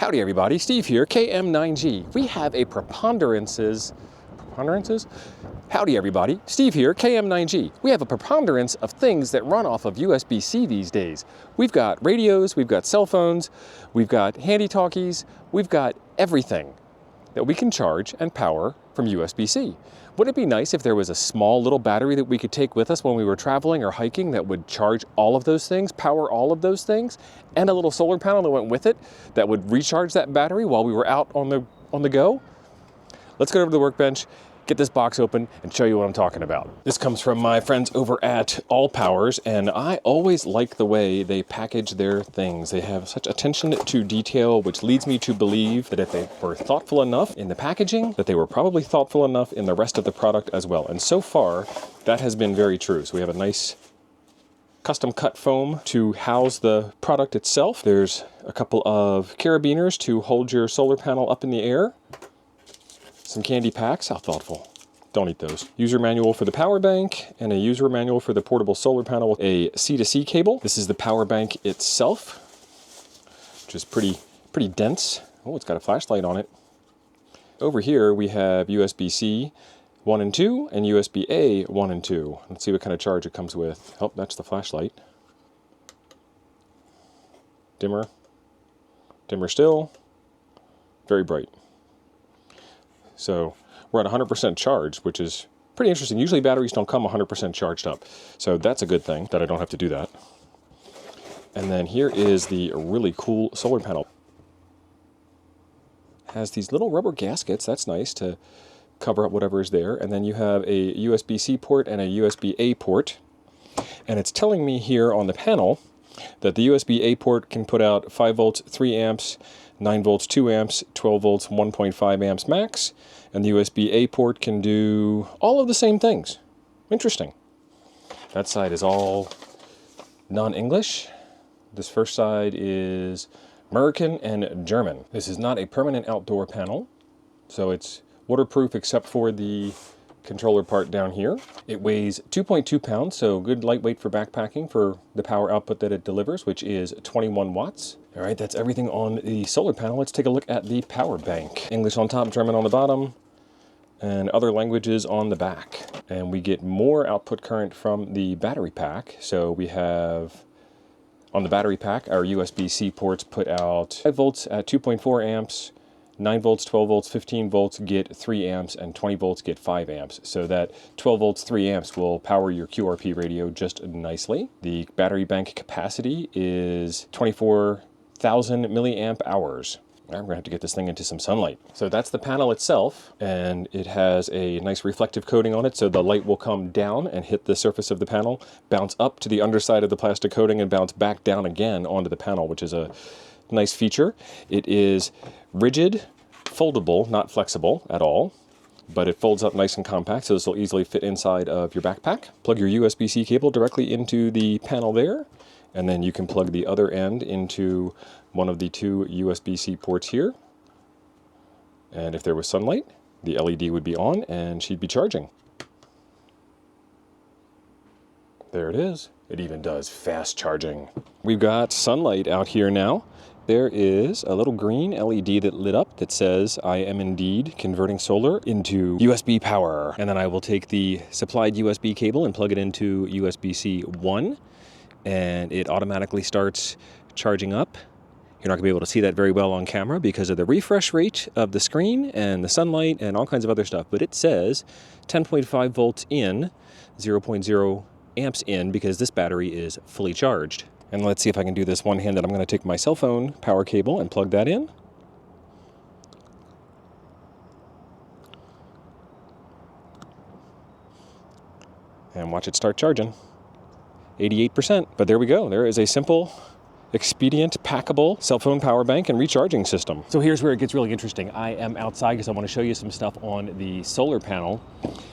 Howdy everybody, Steve here, KM9G. We have a preponderances? Howdy everybody, Steve here, KM9G. We have a preponderance of things that run off of USB-C these days. We've got radios, we've got cell phones, we've got handy talkies, we've got everything that we can charge and power from USB-C. Wouldn't it be nice if there was a small little battery that we could take with us when we were traveling or hiking that would charge all of those things, power all of those things, and a little solar panel that went with it that would recharge that battery while we were out on the go? Let's go over to the workbench, get this box open, and show you what I'm talking about. This comes from my friends over at All Powers, and I always like the way they package their things. They have such attention to detail, which leads me to believe that if they were thoughtful enough in the packaging, that they were probably thoughtful enough in the rest of the product as well. And so far, that has been very true. So we have a nice custom cut foam to house the product itself. There's a couple of carabiners to hold your solar panel up in the air. Some candy packs, how thoughtful. Don't eat those. User manual for the power bank and a user manual for the portable solar panel with a C-to-C cable. This is the power bank itself, which is pretty dense. Oh, it's got a flashlight on it. Over here we have USB-C 1 and 2 and USB-A 1 and 2. Let's see what kind of charge it comes with. Oh, that's the flashlight. Dimmer. Dimmer still. Very bright. So we're at 100% charge, which is pretty interesting. Usually batteries don't come 100% charged up. So that's a good thing that I don't have to do that. And then here is the really cool solar panel. Has these little rubber gaskets. That's nice to cover up whatever is there. And then you have a USB-C port and a USB-A port. And it's telling me here on the panel that the USB-A port can put out 5 volts, 3 amps, 9 volts, 2 amps, 12 volts, 1.5 amps max, and the USB-A port can do all of the same things. Interesting. That side is all non-English. This first side is American and German. This is not a permanent outdoor panel, so it's waterproof except for the controller part down here. It weighs 2.2 pounds, so good lightweight for backpacking for the power output that it delivers, which is 21 watts. All right, that's everything on the solar panel. Let's take a look at the power bank. English on top, German on the bottom, and other languages on the back. And we get more output current from the battery pack. So we have, on the battery pack, our USB-C ports put out 5 volts at 2.4 amps, 9 volts, 12 volts, 15 volts get 3 amps, and 20 volts get 5 amps. So that 12 volts, 3 amps will power your QRP radio just nicely. The battery bank capacity is 24,000 milliamp hours. I'm gonna have to get this thing into some sunlight. So that's the panel itself, and it has a nice reflective coating on it, so the light will come down and hit the surface of the panel, bounce up to the underside of the plastic coating, and bounce back down again onto the panel, which is a nice feature. It is rigid, foldable, not flexible at all, but it folds up nice and compact, so this will easily fit inside of your backpack. Plug your USB-C cable directly into the panel there, and then you can plug the other end into one of the 2 USB-C ports here. And if there was sunlight, the LED would be on and she'd be charging. There it is. It even does fast charging. We've got sunlight out here now. There is a little green LED that lit up that says, I am indeed converting solar into USB power. And then I will take the supplied USB cable and plug it into USB-C 1, and it automatically starts charging up. You're not gonna be able to see that very well on camera because of the refresh rate of the screen and the sunlight and all kinds of other stuff, but it says 10.5 volts in, 0.0 amps in, because this battery is fully charged. And let's see if I can do this one-handed. I'm gonna take my cell phone power cable and plug that in. And watch it start charging. 88%, but there we go. There is a simple, expedient, packable cell phone power bank and recharging system. So here's where it gets really interesting. I am outside because I want to show you some stuff on the solar panel,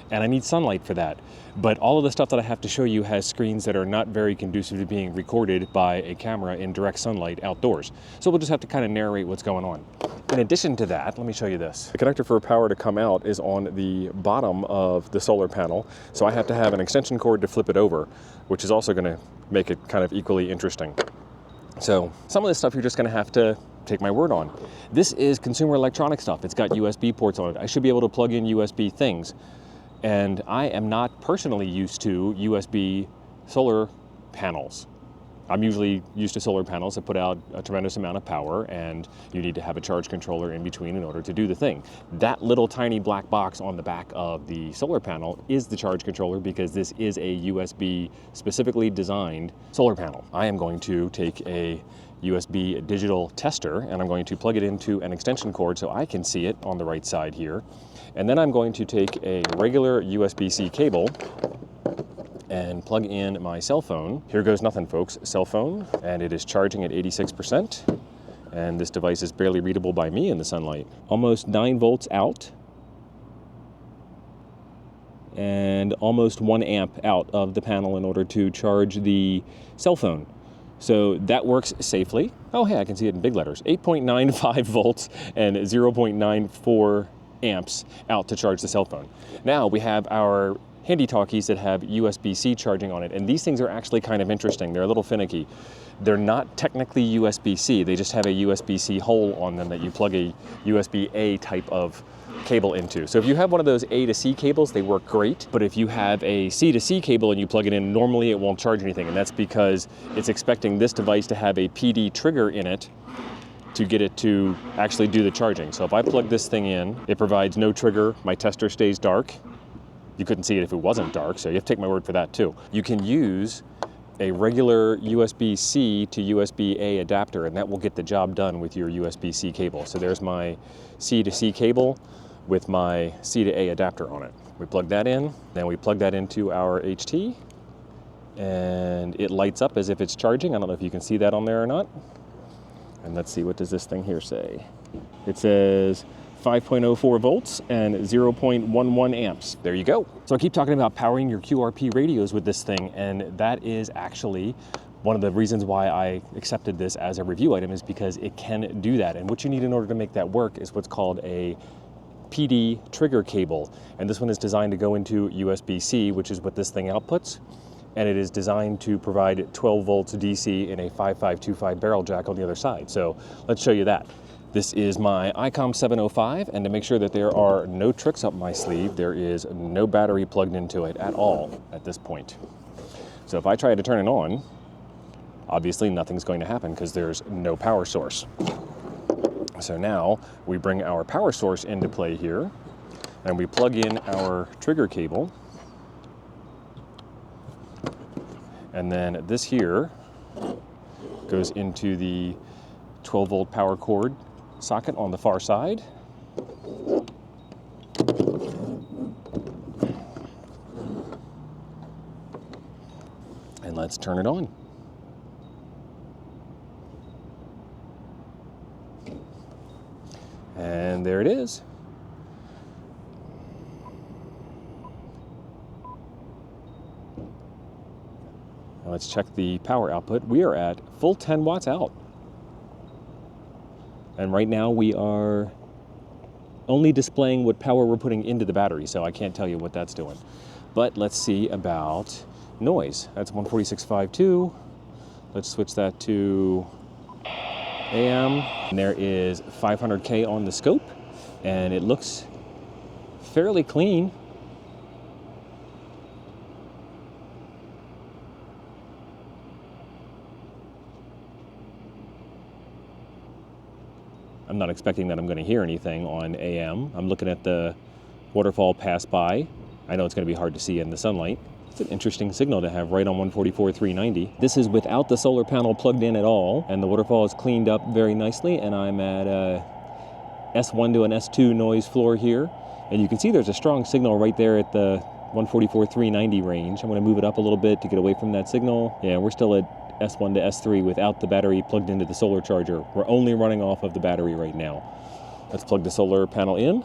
and I need sunlight for that. But all of the stuff that I have to show you has screens that are not very conducive to being recorded by a camera in direct sunlight outdoors. So we'll just have to kind of narrate what's going on. In addition to that, let me show you this. The connector for power to come out is on the bottom of the solar panel, so I have to have an extension cord to flip it over, which is also going to make it kind of equally interesting. So some of this stuff you're just going to have to take my word on. This is consumer electronic stuff. It's got USB ports on it. I should be able to plug in USB things. And I am not personally used to USB solar panels. I'm usually used to solar panels that put out a tremendous amount of power, and you need to have a charge controller in between in order to do the thing. That little tiny black box on the back of the solar panel is the charge controller, because this is a USB specifically designed solar panel. I am going to take a USB digital tester and I'm going to plug it into an extension cord so I can see it on the right side here. And then I'm going to take a regular USB-C cable and plug in my cell phone. Here goes nothing, folks. Cell phone, and it is charging at 86%. And this device is barely readable by me in the sunlight. Almost 9 volts out, and almost 1 amp out of the panel in order to charge the cell phone. So that works safely. Oh, hey, I can see it in big letters. 8.95 volts and 0.94 amps out to charge the cell phone. Now we have our handy talkies that have USB-C charging on it, and these things are actually kind of interesting. They're a little finicky. They're not technically USB-C, they just have a USB-C hole on them that you plug a USB-A type of cable into. So if you have one of those A to C cables, they work great, but if you have a C to C cable and you plug it in, normally it won't charge anything, and that's because it's expecting this device to have a PD trigger in it to get it to actually do the charging. So if I plug this thing in, it provides no trigger, my tester stays dark. You couldn't see it if it wasn't dark, so you have to take my word for that too. You can use a regular USB-C to USB-A adapter, and that will get the job done with your USB-C cable. So there's my C to C cable with my C to A adapter on it. We plug that in, then we plug that into our HT, and it lights up as if it's charging. I don't know if you can see that on there or not. And let's see, what does this thing here say? It says 5.04 volts and 0.11 amps. There you go. So I keep talking about powering your QRP radios with this thing, and that is actually one of the reasons why I accepted this as a review item, is because it can do that. And what you need in order to make that work is what's called a PD trigger cable. And this one is designed to go into USB-C, which is what this thing outputs. And it is designed to provide 12 volts DC in a 5525 barrel jack on the other side. So let's show you that. This is my ICOM 705, and to make sure that there are no tricks up my sleeve, there is no battery plugged into it at all at this point. So if I try to turn it on, obviously nothing's going to happen because there's no power source. So now we bring our power source into play here, and we plug in our trigger cable. And then this here goes into the 12 volt power cord socket on the far side. And let's turn it on. And there it is. Now let's check the power output. We are at full 10 watts out. And right now we are only displaying what power we're putting into the battery, so I can't tell you what that's doing. But let's see about noise. That's 146.52. Let's switch that to AM. And there is 500K on the scope, and it looks fairly clean. I'm not expecting that I'm going to hear anything on AM. I'm looking at the waterfall pass by. I know it's going to be hard to see in the sunlight. It's an interesting signal to have right on 144.390. This is without the solar panel plugged in at all, and the waterfall is cleaned up very nicely, and I'm at S1 to an S2 noise floor here. And you can see there's a strong signal right there at the 144.390 range. I'm going to move it up a little bit to get away from that signal. Yeah, we're still at S1 to S3 without the battery plugged into the solar charger. We're only running off of the battery right now. Let's plug the solar panel in.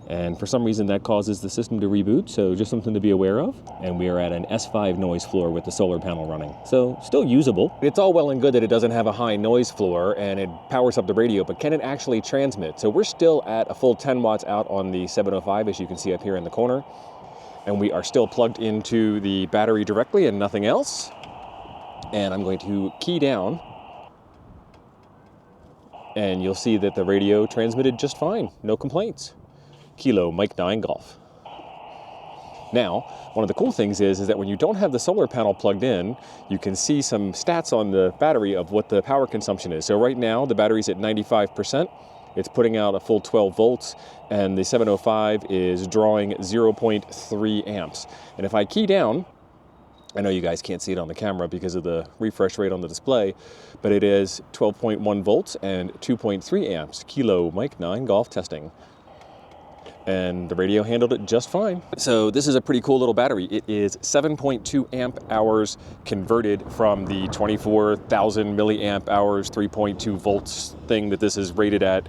And for some reason that causes the system to reboot, so just something to be aware of. And we are at an S5 noise floor with the solar panel running. So still usable. It's all well and good that it doesn't have a high noise floor and it powers up the radio, but can it actually transmit? So we're still at a full 10 watts out on the 705, as you can see up here in the corner. And we are still plugged into the battery directly and nothing else. And I'm going to key down, and you'll see that the radio transmitted just fine, no complaints. Kilo Mike 9 Golf. Now, one of the cool things is that when you don't have the solar panel plugged in, you can see some stats on the battery of what the power consumption is. So right now, the battery's at 95%. It's putting out a full 12 volts, and the 705 is drawing 0.3 amps. And if I key down, I know you guys can't see it on the camera because of the refresh rate on the display, but it is 12.1 volts and 2.3 amps. Kilo Mike 9 Golf testing. And the radio handled it just fine. So this is a pretty cool little battery. It is 7.2 amp hours converted from the 24,000 milliamp hours, 3.2 volts thing that this is rated at,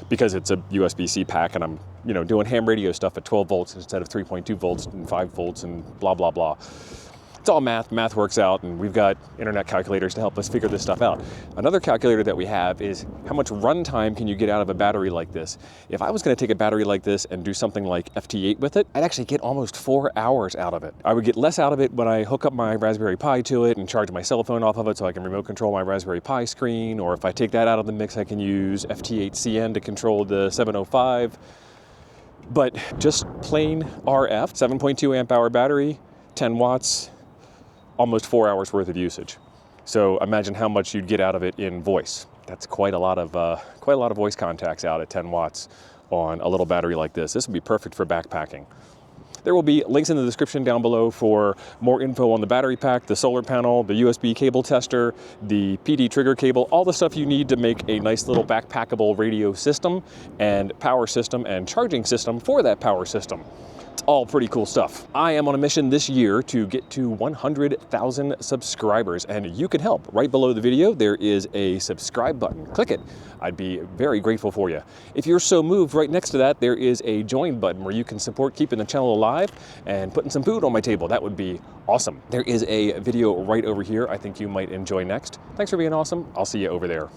because it's a USB-C pack and I'm, doing ham radio stuff at 12 volts instead of 3.2 volts and 5 volts and blah, blah, blah. It's all math. Math works out, and we've got internet calculators to help us figure this stuff out. Another calculator that we have is how much runtime can you get out of a battery like this. If I was going to take a battery like this and do something like FT8 with it, I'd actually get almost 4 hours out of it. I would get less out of it when I hook up my Raspberry Pi to it and charge my cell phone off of it so I can remote control my Raspberry Pi screen, or if I take that out of the mix, I can use FT8CN to control the 705. But just plain RF, 7.2 amp hour battery, 10 watts, almost 4 hours worth of usage. So imagine how much you'd get out of it in voice. That's quite a lot of voice contacts out at 10 watts on a little battery like this. This would be perfect for backpacking. There will be links in the description down below for more info on the battery pack, the solar panel, the USB cable tester, the PD trigger cable, all the stuff you need to make a nice little backpackable radio system and power system and charging system for that power system. It's all pretty cool stuff. I am on a mission this year to get to 100,000 subscribers, and you can help. Right below the video, there is a subscribe button. Click it. I'd be very grateful for you. If you're so moved, right next to that, there is a join button where you can support keeping the channel alive and putting some food on my table. That would be awesome. There is a video right over here I think you might enjoy next. Thanks for being awesome. I'll see you over there.